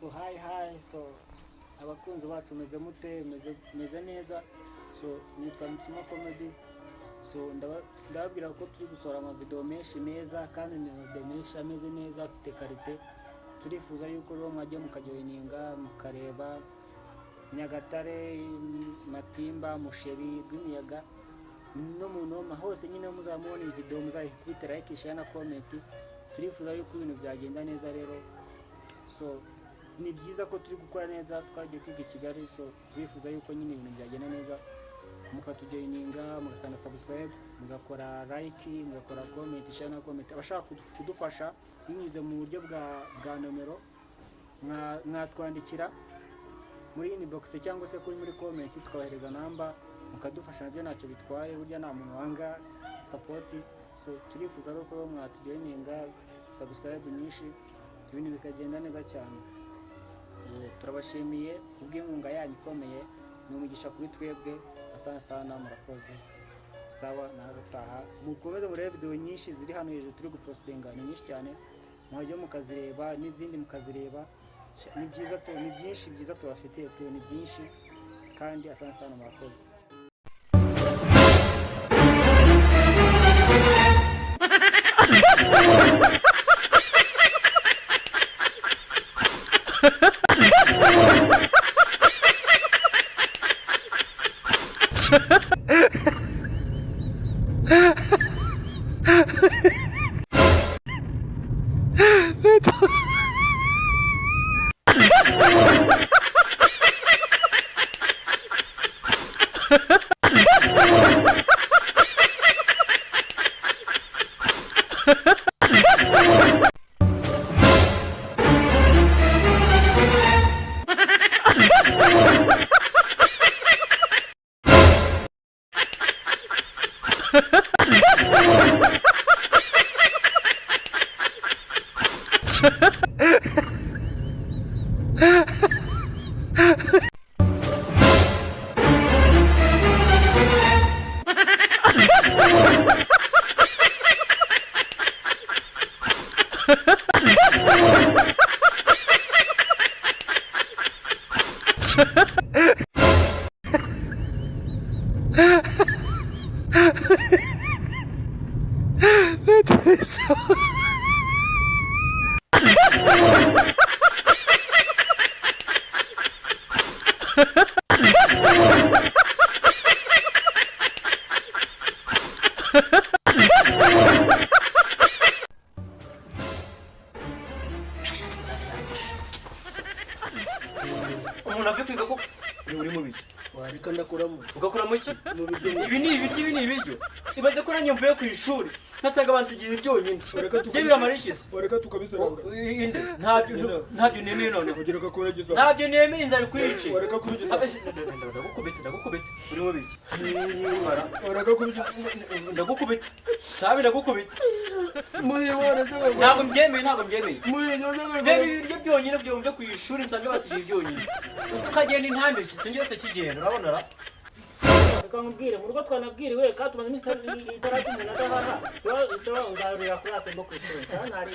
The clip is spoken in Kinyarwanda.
So hi so abakunzi bacu meze neza. So nitwa mitsutsuma comedy. So ndababwira ko turi gusora ama video menshi meza kandi ni video menshi ameze neza afite karite. Turifuza yuko rero mwajya mukajoyininga mukareba Nyagatare, Matimba, Musheri, Rwimiyaga no mu Noma hose nyine muzamubona iyi video muzayikubita like share na comment. Turifuza yuko ibintu byagenda neza rero. So ni byiza ko turi gukora neza twagiye kwiga Kigali. So turifuza yuko nyine ibintu byagenda neza mukatujoyininga mugakanda subscribe mugakora like mugakora comment share na comment. Abashaka kudufasha binyuze mu buryo bwa nomero mwatwandikira muri inbox cyangwa se kuri muri comment tukabahereza namba mukadufasha nabyo ntacyo bitwaye burya nta muntu wanga support. So turifuza rero ko mwatujoyininga subscribe nyinshi ibintu bikagenda neza cyane. Turabashimiye kubw'inkunga yanyu ikomeye n'umugisha kuri twebwe. Asante sana murakoze. Sawa nagataha mukomeze murebe video nyinshi ziri hano hejuru turi gupostinga ni nyinshi cyane mwajya mukazireba n'izindi mukazireba. Ni byiza ni byinshi byiza tubafitiye ni byinshi kandi asante sana murakoze. Umuntu afite ko uri mu biki Wareka ndakuramo ugakuramo iki mu biryo. ibi ni ibiryo ibaze ko nanjye mvuye ku ishuri nasaga bansigiye byonyine bye biramara ikisi Wareka tukabisaranga. inde ntabyo nemeye none Ugereka kuregeza. ntabyo nemeye inzara kwice Wareka kubigeza. ndagukubita uri mu biki Wareka kubigeza. ndagukubita sabi ndagukubita Muyibona cyangwa. ntabwo mbyemeye Muyibona. reba ibiryo byonyine byumve ku ishuri nsanze bansigiye byonyine tukagenda intambwe sinjye kigenda urabona ra Akambwira mu rugo twanabwiriwe kandi tumaze iminsi itaratu umuntu adahaha. So ngarurira kuri asembo kwishuri ntari.